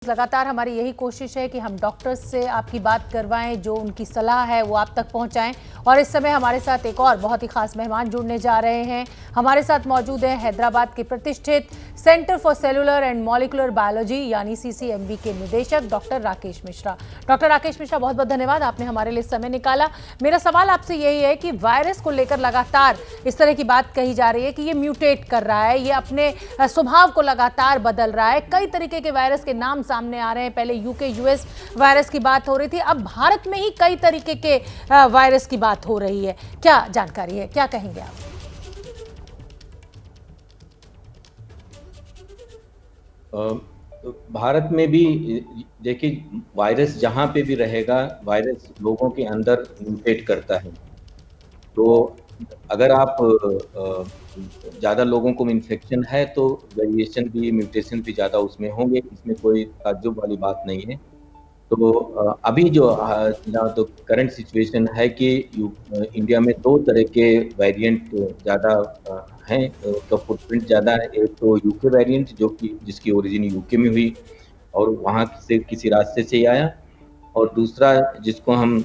लगातार हमारी यही कोशिश है कि हम डॉक्टर्स से आपकी बात करवाएं, जो उनकी सलाह है वो आप तक पहुंचाएं। और इस समय हमारे साथ एक और बहुत ही खास मेहमान जुड़ने जा रहे हैं। हमारे साथ मौजूद हैं हैदराबाद के प्रतिष्ठित centre for cellular and molecular biology यानी CCMB के निदेशक डॉक्टर राकेश मिश्रा। डॉक्टर राकेश मिश्रा, बहुत बहुत धन्यवाद, आपने हमारे लिए समय निकाला। मेरा सवाल आपसे यही है कि वायरस को लेकर लगातार इस तरह की बात कही जा रही है कि ये म्यूटेट कर रहा है, ये अपने स्वभाव को लगातार बदल रहा है। कई तरीके के वायरस के नाम सामने आ रहे हैं। पहले UK US वायरस की बात हो रही थी, अब भारत में ही कई तरीके के वायरस की बात हो रही है। क्या जानकारी है, क्या कहेंगे आप? तो भारत में भी देखिए, वायरस जहाँ पे भी रहेगा, वायरस लोगों के अंदर म्यूटेट करता है। तो अगर आप ज़्यादा लोगों को इन्फेक्शन है तो वेरिएशन भी, म्यूटेशन भी ज़्यादा उसमें होंगे, इसमें कोई ताज्जुब वाली बात नहीं है। तो अभी जो तो करंट सिचुएशन है कि इंडिया में 2 तरह के वेरिएंट ज़्यादा हैं, तो फुटप्रिंट ज़्यादा है। एक तो यूके वेरिएंट जिसकी ओरिजिन यूके में हुई और वहाँ से किसी रास्ते से ही आया, और दूसरा जिसको हम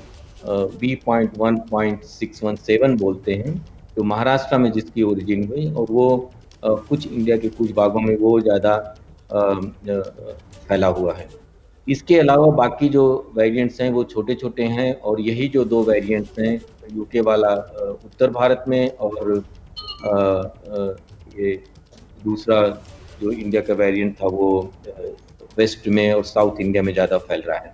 B.1.617 बोलते हैं, तो महाराष्ट्र में जिसकी ओरिजिन हुई, और वो कुछ इंडिया के कुछ भागों में वो ज़्यादा फैला हुआ है। इसके अलावा बाकी जो वेरिएंट्स हैं वो छोटे-छोटे हैं, और यही जो 2 वेरिएंट्स हैं, यूके वाला उत्तर भारत में, और ये दूसरा जो इंडिया का वेरिएंट था वो वेस्ट में और साउथ इंडिया में ज़्यादा फैल रहा है।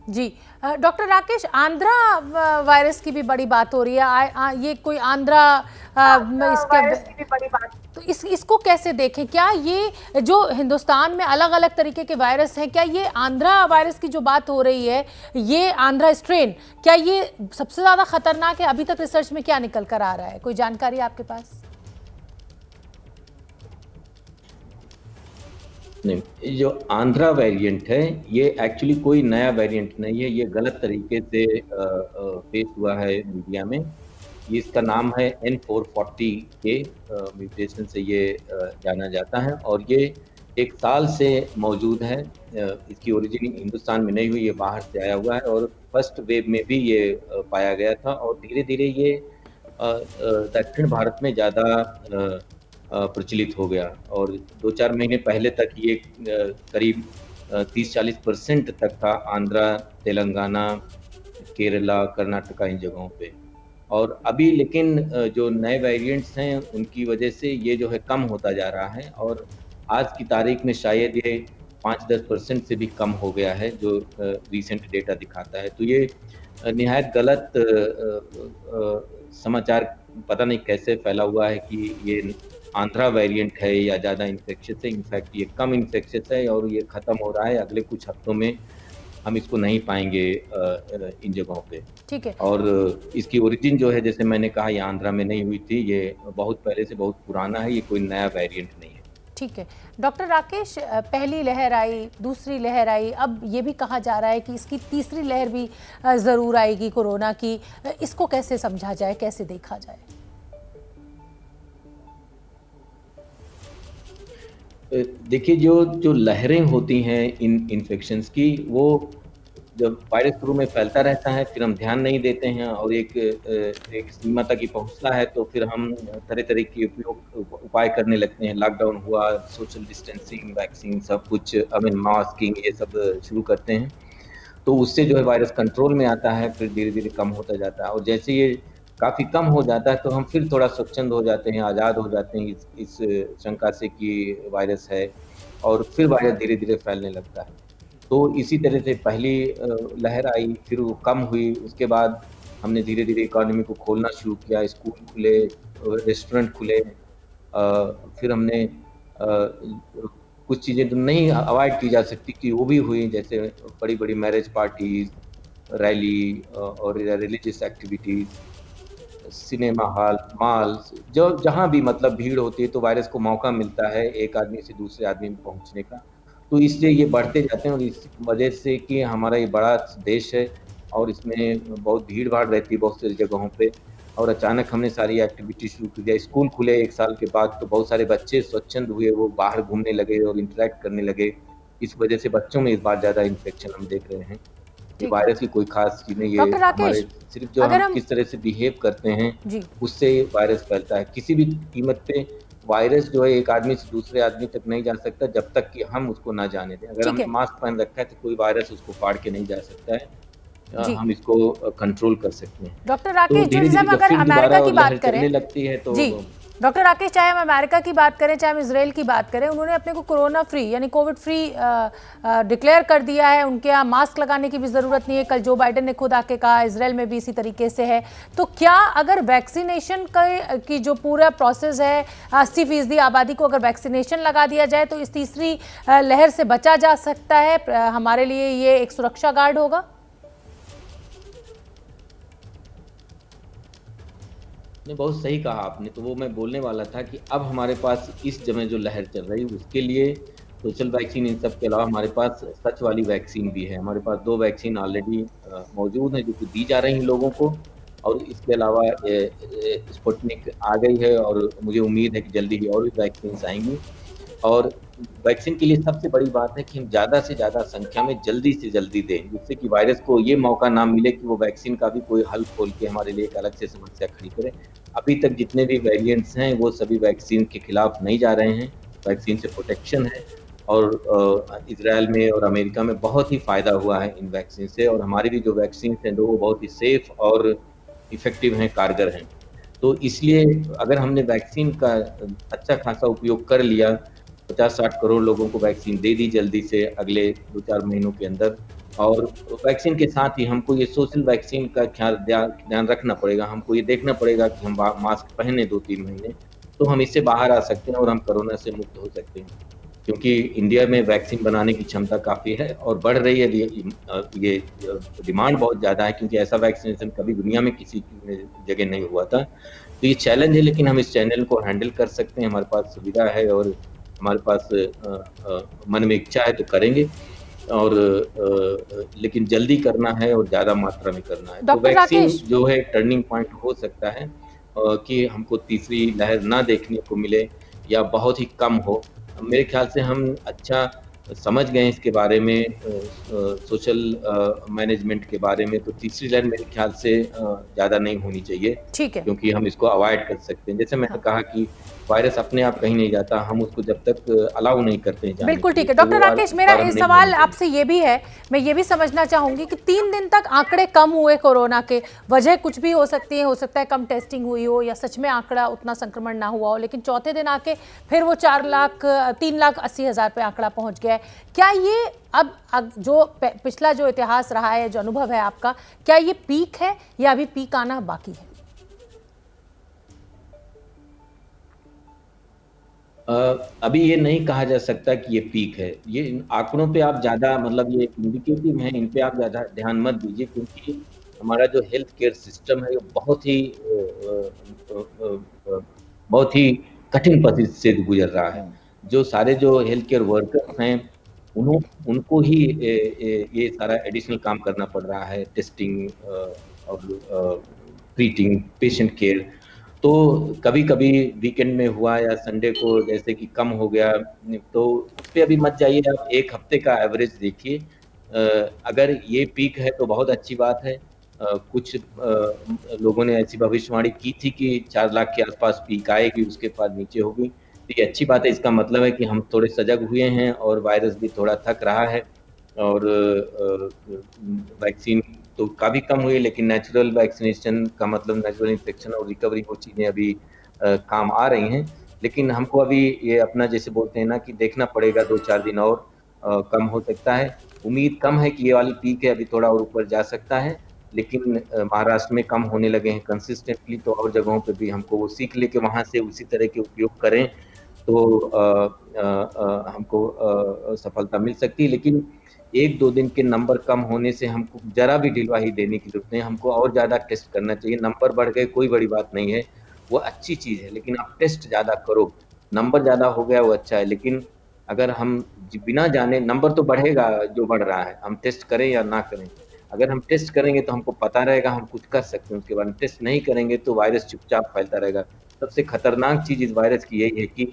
जी, डॉक्टर राकेश, आंध्रा वायरस की भी बड़ी बात हो रही है। ये कोई आंध्रा इसका की भी बड़ी बात, तो इसको कैसे देखें? क्या ये जो हिंदुस्तान में अलग अलग तरीके के वायरस हैं, क्या ये आंध्रा वायरस की जो बात हो रही है, ये आंध्रा स्ट्रेन, क्या ये सबसे ज्यादा खतरनाक है? अभी तक रिसर्च में क्या निकल कर आ रहा है, कोई जानकारी आपके पास? नहीं, ये जो आंध्रा वेरिएंट है ये एक्चुअली कोई नया वेरिएंट नहीं है, ये गलत तरीके से पेश हुआ है मीडिया में। ये इसका नाम है N440 के म्यूटेशन से ये जाना जाता है, और ये 1 साल से मौजूद है। इसकी ओरिजिन हिंदुस्तान में नहीं हुई, ये बाहर से आया हुआ है, और फर्स्ट वेव में भी ये पाया गया था, और धीरे-धीरे ये दक्षिण भारत में ज़्यादा प्रचलित हो गया, और 2-4 महीने पहले तक ये करीब 30-40% तक था आंध्रा, तेलंगाना, केरला, कर्नाटका, इन जगहों पे। और अभी लेकिन जो नए वेरिएंट्स हैं उनकी वजह से ये जो है कम होता जा रहा है, और आज की तारीख में शायद ये 5-10% से भी कम हो गया है, जो रिसेंट डेटा दिखाता है। तो ये निहायत गलत समाचार पता नहीं कैसे फैला हुआ है कि ये आंध्रा वेरिएंट है या ज़्यादा इन्फेक्शियस है। इनफैक्ट ये कम इन्फेक्शियस है और ये ख़त्म हो रहा है। अगले कुछ हफ्तों में हम इसको नहीं पाएंगे इन जगहों पे। ठीक है। और इसकी ओरिजिन जो है, जैसे मैंने कहा, ये आंध्रा में नहीं हुई थी, ये बहुत पहले से बहुत पुराना है, ये कोई नया वेरिएंट नहीं है। ठीक है डॉक्टर राकेश, पहली लहर आई, दूसरी लहर आई, अब ये भी कहा जा रहा है कि इसकी तीसरी लहर भी ज़रूर आएगी कोरोना की। इसको कैसे समझा जाए, कैसे देखा जाए? देखिए, जो लहरें होती हैं इन इन्फेक्शंस की, वो जब वायरस शुरू में फैलता रहता है, फिर हम ध्यान नहीं देते हैं, और एक सीमा तक ही पहुंचता है, तो फिर हम तरह-तरह के उपाय करने लगते हैं। लॉकडाउन हुआ, सोशल डिस्टेंसिंग, वैक्सीन, सब कुछ, मास्किंग, ये सब शुरू करते हैं। तो उससे जो है वायरस कंट्रोल में आता है, फिर धीरे-धीरे कम होता जाता है, और जैसे ये काफ़ी कम हो जाता है तो हम फिर थोड़ा स्वच्छंद हो जाते हैं, आज़ाद हो जाते हैं इस शंका से कि वायरस है, और फिर वायरस धीरे-धीरे फैलने लगता है। तो इसी तरह से पहली लहर आई, फिर वो कम हुई, उसके बाद हमने धीरे-धीरे इकोनॉमी को खोलना शुरू किया, स्कूल खुले, रेस्टोरेंट खुले, फिर हमने कुछ चीज़ें तो नहीं अवॉइड की जा सकती कि वो भी हुई, जैसे बड़ी-बड़ी मैरिज पार्टीज़, रैली, और religious activities, cinema hall, malls, जो जहाँ भी मतलब भीड़ होती है, तो वायरस को मौका मिलता है एक आदमी से दूसरे आदमी में पहुँचने का। तो इसलिए ये बढ़ते जाते हैं, और इस वजह से कि हमारा ये बड़ा देश है और इसमें बहुत भीड़-भाड़ रहती है बहुत सारी जगहों पे, और अचानक हमने सारी एक्टिविटी शुरू कर दिया। स्कूल खुले 1 साल के बाद, तो बहुत सारे बच्चे स्वच्छंद हुए, वो बाहर घूमने लगे और इंटरैक्ट करने लगे। इस वजह से बच्चों में इस बार ज़्यादा इन्फेक्शन हम देख रहे हैं। ये ठीक है। वायरस की कोई ख़ास चीज़ नहीं, ये डॉक्टर हमारे राकेश, सिर्फ़ जो अगर हम हम किस तरह से बिहेव करते हैं, जी, उससे वायरस फैलता है। किसी भी कीमत पे वायरस जो है एक आदमी से दूसरे आदमी तक नहीं जा सकता जब तक कि हम उसको ना जाने दें। अगर ठीक हमने है। मास्क पहन रखा है तो कोई वायरस उसको फाड़ के नहीं जा सकता है। जी, हम इसको कंट्रोल कर सकते हैं। डॉक्टर तो राकेश, जो जैसे धीरे-धीरे हम जब अगर फिर अमेरिका दोबारा की लहर बात करें, चलने लगती है तो जी, डॉक्टर राकेश, चाहे हम अमेरिका की बात करें, चाहे हम इसराइल की बात करें, उन्होंने अपने को कोरोना फ्री यानी कोविड फ्री डिक्लेयर कर दिया है। उनके यहाँ मास्क लगाने की भी ज़रूरत नहीं है। कल जो बाइडेन ने खुद आके कहा, इसराइल में भी इसी तरीके से है। तो क्या अगर वैक्सीनेशन की जो पूरा प्रोसेस है, 80% आबादी को अगर वैक्सीनेशन लगा दिया जाए तो इस तीसरी लहर से बचा जा सकता है? हमारे लिए ये एक सुरक्षा गार्ड होगा? नहीं, बहुत सही कहा आपने, तो वो मैं बोलने वाला था कि अब हमारे पास इस समय जो लहर चल रही है, उसके लिए सोशल वैक्सीन इन सब के अलावा हमारे पास सच वाली वैक्सीन भी है। हमारे पास 2 वैक्सीन ऑलरेडी मौजूद हैं, जो कि दी जा रही हैं लोगों को और इसके अलावा स्पुतनिक आ गई है और मुझे उम्मीद है कि जल्दी ही और भी वैक्सीन्स आएँगी। और वैक्सीन के लिए सबसे बड़ी बात है कि हम ज़्यादा से ज़्यादा संख्या में जल्दी से जल्दी दें, जिससे कि वायरस को ये मौका ना मिले कि वो वैक्सीन का भी कोई हल खोल के हमारे लिए एक अलग से समस्या खड़ी करे। अभी तक जितने भी वेरिएंट्स हैं, वो सभी वैक्सीन के खिलाफ नहीं जा रहे हैं, वैक्सीन से प्रोटेक्शन है और इज़राइल में और अमेरिका में बहुत ही फ़ायदा हुआ है इन वैक्सीन से और हमारी भी जो वैक्सीन्स हैं, वो बहुत ही सेफ और इफ़ेक्टिव हैं, कारगर हैं। तो इसलिए अगर हमने वैक्सीन का अच्छा खासा उपयोग कर लिया 50-60 करोड़ लोगों को वैक्सीन दे दी जल्दी से अगले 2-4 महीनों के अंदर और वैक्सीन के साथ ही हमको ये सोशल वैक्सीन का ख्याल ध्यान रखना पड़ेगा। हमको ये देखना पड़ेगा कि हम मास्क पहने 2-3 महीने, तो हम इससे बाहर आ सकते हैं और हम कोरोना से मुक्त हो सकते हैं। क्योंकि इंडिया में वैक्सीन बनाने की क्षमता काफ़ी है और बढ़ रही है ये डिमांड बहुत ज़्यादा है क्योंकि ऐसा वैक्सीनेशन कभी दुनिया में किसी जगह नहीं हुआ था। तो ये चैलेंज है लेकिन हम इस चैनल को हैंडल कर सकते हैं, हमारे पास सुविधा है और हमारे पास मन में इच्छा है तो करेंगे और लेकिन जल्दी करना है और ज़्यादा मात्रा में करना है। तो डॉक्टर वैक्सीन राकेश, जो है टर्निंग पॉइंट हो सकता है कि हमको तीसरी लहर ना देखने को मिले या बहुत ही कम हो। मेरे ख्याल से हम अच्छा समझ गए इसके बारे में सोशल मैनेजमेंट के बारे में, तो तीसरी लहर मेरे ख्याल से ज़्यादा नहीं होनी चाहिए, ठीक है। क्योंकि हम इसको अवॉइड कर सकते हैं। जैसे मैंने हाँ, कहा कि वायरस अपने आप कहीं नहीं जाता, हम उसको जब तक अलाउ नहीं करते हैं जाने बिल्कुल के लिए, ठीक है। तो डॉक्टर वो राकेश, इस मेरा बार हम इस नहीं होने सवाल देंगे। आपसे ये भी है, मैं ये भी समझना चाहूंगी कि 3 दिन तक आंकड़े कम हुए कोरोना के, वजह कुछ भी हो सकती है। हो सकता है कम टेस्टिंग हुई हो या सच में आंकड़ा उतना संक्रमण ना हुआ हो, लेकिन चौथे दिन आके फिर वो 3,80,000 पे आंकड़ा पहुंच गया है। क्या ये अब जो पिछला जो इतिहास रहा है, जो अनुभव है आपका, क्या ये पीक है या अभी पीक आना बाकी है? अभी ये नहीं कहा जा सकता कि ये पीक है। ये इन आंकड़ों पे आप ज़्यादा मतलब ये इंडिकेटिव हैं, इन पे आप ज़्यादा ध्यान मत दीजिए क्योंकि हमारा जो हेल्थ केयर सिस्टम है, ये बहुत ही कठिन परिस्थिति से गुज़र रहा है। जो सारे जो हेल्थ केयर वर्कर्स हैं, उनको ही ये सारा एडिशनल काम करना पड़ रहा है, टेस्टिंग और ट्रीटिंग, पेशेंट केयर। तो कभी-कभी वीकेंड में हुआ या संडे को जैसे कि कम हो गया, तो उस पे अभी मत जाइए, आप 1 हफ्ते का एवरेज देखिए। अगर ये पीक है तो बहुत अच्छी बात है। कुछ लोगों ने ऐसी भविष्यवाणी की थी कि 4 लाख के आस-पास पीक आएगी, उसके बाद नीचे होगी। तो ये अच्छी बात है, इसका मतलब है कि हम थोड़े सजग हुए हैं और वायरस भी थोड़ा थक रहा है और वैक्सीन तो काफ़ी कम हुई है, लेकिन नेचुरल वैक्सीनेशन का मतलब नेचुरल इन्फेक्शन और रिकवरी वो चीज़ें अभी काम आ रही हैं। लेकिन हमको अभी ये अपना जैसे बोलते हैं ना कि देखना पड़ेगा 2-4 दिन और कम हो सकता है। उम्मीद कम है कि ये वाली पीक है, अभी थोड़ा और ऊपर जा सकता है। लेकिन महाराष्ट्र में कम होने लगे हैं कंसिस्टेंटली, तो और जगहों पे भी हमको वो सीख लेके वहाँ से उसी तरह के उपयोग करें, तो हमको सफलता मिल सकती है। लेकिन 1-2 दिन के नंबर कम होने से हमको ज़रा भी ढिलवाही देने की ज़रूरत नहीं है, हमको और ज़्यादा टेस्ट करना चाहिए। नंबर बढ़ गए कोई बड़ी बात नहीं है, वो अच्छी चीज़ है, लेकिन आप टेस्ट ज़्यादा करो। नंबर ज़्यादा हो गया वो अच्छा है, लेकिन अगर हम बिना जाने नंबर तो बढ़ेगा जो बढ़ रहा है, हम टेस्ट करें या ना करें। अगर हम टेस्ट करेंगे तो हमको पता रहेगा हम कुछ कर सकते हैं उसके बारे में, टेस्ट नहीं करेंगे तो वायरस चुपचाप फैलता रहेगा। सबसे खतरनाक चीज़ इस वायरस की यही है कि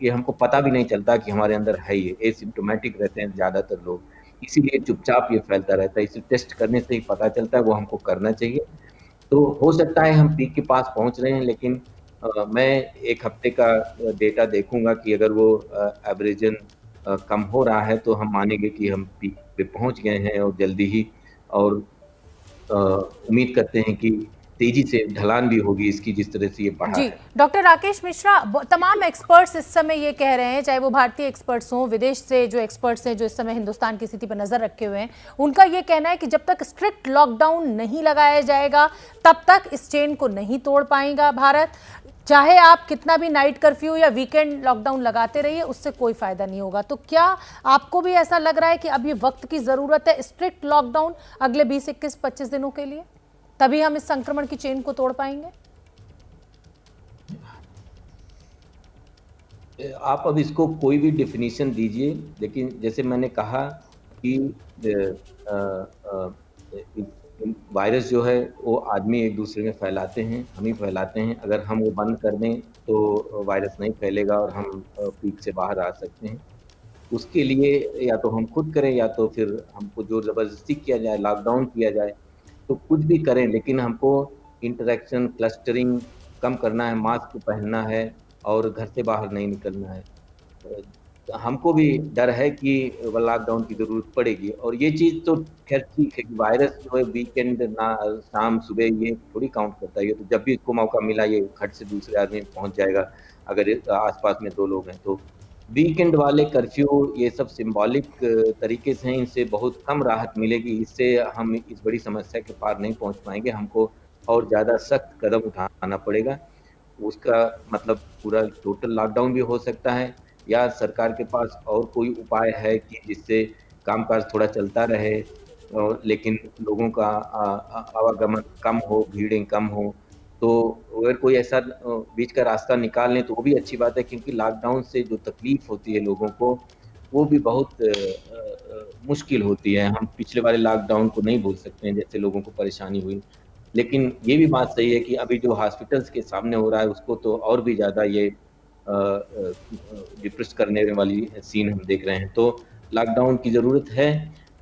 ये हमको पता भी नहीं चलता कि हमारे अंदर है, ये एसिम्प्टोमेटिक रहते हैं ज़्यादातर लोग, इसीलिए चुपचाप ये फैलता रहता है। इसे टेस्ट करने से ही पता चलता है, वो हमको करना चाहिए। तो हो सकता है हम पीक के पास पहुँच रहे हैं, लेकिन मैं 1 हफ्ते का डेटा देखूँगा कि अगर वो एवरेजन कम हो रहा है, तो हम मानेंगे कि हम पीक पे पहुँच गए हैं और जल्दी ही, और उम्मीद करते हैं कि तेज़ी से ढलान भी होगी इसकी, जिस तरह से ये बढ़ा जी, है। डॉक्टर राकेश मिश्रा, तमाम एक्सपर्ट्स इस समय ये कह रहे हैं, चाहे वो भारतीय एक्सपर्ट्स हों, विदेश से जो एक्सपर्ट्स हैं जो इस समय हिंदुस्तान की स्थिति पर नजर रखे हुए हैं, उनका ये कहना है कि जब तक स्ट्रिक्ट लॉकडाउन नहीं लगाया जाएगा तब तक इस चेन को नहीं तोड़ पाएगा भारत। चाहे आप कितना भी नाइट कर्फ्यू या वीकेंड लॉकडाउन लगाते रहिए, उससे कोई फायदा नहीं होगा। तो क्या आपको भी ऐसा लग रहा है कि अब ये वक्त की जरूरत है, स्ट्रिक्ट लॉकडाउन अगले 20, 21, 25 दिनों के लिए, तभी हम इस संक्रमण की चेन को तोड़ पाएंगे? आप अब इसको कोई भी डेफिनेशन दीजिए, लेकिन जैसे मैंने कहा कि अ, अ, वायरस जो है वो आदमी एक दूसरे में फैलाते हैं, हम ही फैलाते हैं। अगर हम वो बंद कर दें तो वायरस नहीं फैलेगा और हम पीक से बाहर आ सकते हैं। उसके लिए या तो हम खुद करें, या तो फिर हमको ज़ोर ज़बरदस्ती किया जाए, लॉकडाउन किया जाए, तो कुछ भी करें, लेकिन हमको इंटरैक्शन, क्लस्टरिंग कम करना है, मास्क पहनना है और घर से बाहर नहीं निकलना है। हमको भी डर है कि लॉकडाउन की ज़रूरत पड़ेगी, और ये चीज़ तो ख़ैर ठीक है कि वायरस जो है वीकेंड ना शाम, सुबह ये थोड़ी काउंट करता है। ये तो जब भी इसको मौका मिला ये खट से दूसरे आदमी पे पहुँच जाएगा, अगर आस-पास में 2 लोग हैं तो। वीकेंड वाले कर्फ्यू ये सब सिंबॉलिक तरीके से हैं, इनसे बहुत कम राहत मिलेगी, इससे हम इस बड़ी समस्या के पार नहीं पहुँच पाएँगे, हमको और ज़्यादा सख्त कदम उठाना पड़ेगा। उसका मतलब पूरा टोटल लॉकडाउन भी हो सकता है, या सरकार के पास और कोई उपाय है कि जिससे कामकाज थोड़ा चलता रहे, लेकिन लोगों का आवागमन कम हो, भीड़ें कम हो। तो अगर कोई ऐसा बीच का रास्ता निकाल लें तो वो भी अच्छी बात है, क्योंकि लॉकडाउन से जो तकलीफ़ होती है लोगों को, वो भी बहुत मुश्किल होती है। हम पिछले वाले लॉकडाउन को नहीं भूल सकते हैं, जैसे लोगों को परेशानी हुई। लेकिन ये भी बात सही है कि अभी जो हॉस्पिटल्स के सामने हो रहा है, उसको तो और भी ज़्यादा ये डिप्रेस करने वाली सीन हम देख रहे हैं। तो लॉकडाउन की ज़रूरत है,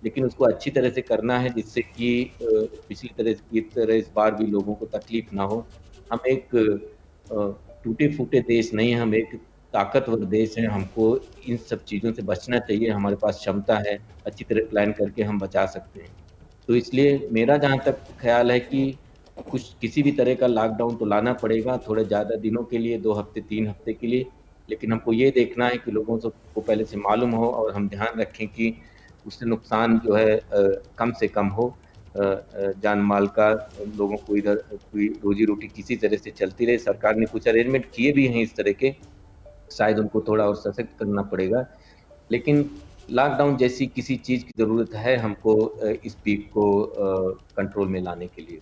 लेकिन उसको अच्छी तरह से करना है, जिससे कि पिछली तरह की तरह इस बार भी लोगों को तकलीफ ना हो। हम एक टूटे-फूटे देश नहीं हैं, हम एक ताकतवर देश हैं, हमको इन सब चीज़ों से बचना चाहिए, हमारे पास क्षमता है, अच्छी तरह प्लान करके हम बचा सकते हैं। तो इसलिए मेरा जहाँ तक ख़्याल है कि कुछ किसी भी तरह का लॉकडाउन तो लाना पड़ेगा, थोड़े ज़्यादा दिनों के लिए, 2 हफ़्ते, 3 हफ़्ते के लिए, लेकिन हमको ये देखना है कि लोगों को पहले से मालूम हो, और हम ध्यान रखें कि उससे नुकसान जो है कम से कम हो। जान-माल का, लोगों को इधर कोई रोज़ी-रोटी किसी तरह से चलती रहे। सरकार ने कुछ अरेंजमेंट किए भी हैं इस तरह के, शायद उनको थोड़ा और सशक्त करना पड़ेगा। लेकिन लॉकडाउन जैसी किसी चीज़ की ज़रूरत है हमको इस पीक को कंट्रोल में लाने के लिए।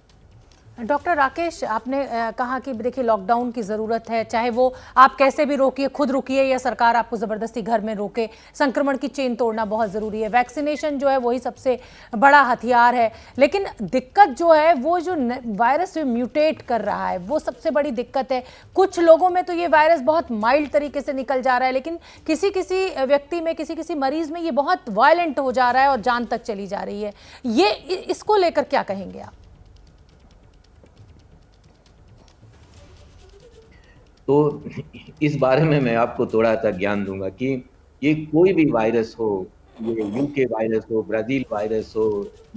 डॉक्टर राकेश, आपने कहा कि देखिए लॉकडाउन की ज़रूरत है, चाहे वो आप कैसे भी रोकिए, खुद रुकिए या सरकार आपको ज़बरदस्ती घर में रोके, संक्रमण की चेन तोड़ना बहुत ज़रूरी है। वैक्सीनेशन जो है वही सबसे बड़ा हथियार है, लेकिन दिक्कत जो है वो जो वायरस जो म्यूटेट कर रहा है वो सबसे बड़ी दिक्कत है। कुछ लोगों में तो ये वायरस बहुत माइल्ड तरीके से निकल जा रहा है, लेकिन किसी किसी व्यक्ति में, किसी किसी मरीज़ में ये बहुत वायलेंट हो जा रहा है और जान तक चली जा रही है। ये इसको लेकर क्या कहेंगे आप? तो इस बारे में मैं आपको थोड़ा-सा ज्ञान दूँगा कि ये कोई भी वायरस हो, ये यूके वायरस हो, ब्राज़ील वायरस हो,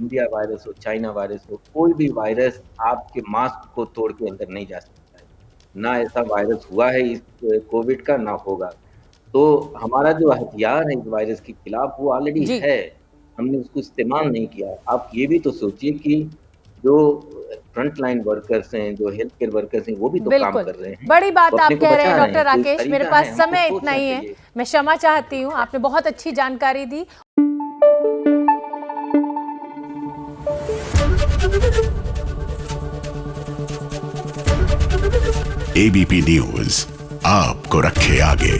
इंडिया वायरस हो, चाइना वायरस हो, कोई भी वायरस आपके मास्क को तोड़ के अंदर नहीं जा सकता है। ना ऐसा वायरस हुआ है इस कोविड का, ना होगा। तो हमारा जो हथियार है इस वायरस के खिलाफ वो ऑलरेडी जी, है, हमने उसको इस्तेमाल नहीं किया। आप ये भी तो सोचिए कि जो फ्रंट लाइन वर्कर्स हैं, जो हेल्थ केयर वर्कर्स हैं, वो भी तो काम बिल्कुल। कर रहे हैं, बड़ी बात वो आप अपने को कह रहे बचा हैं रहे हैं। डॉक्टर तो राकेश, मेरे तरीका पास है, हमको समय इतना सोचना ही है। चाहिए। मैं क्षमा चाहती हूँ, आपने बहुत अच्छी जानकारी दी। एबीपी न्यूज आपको रखे आगे।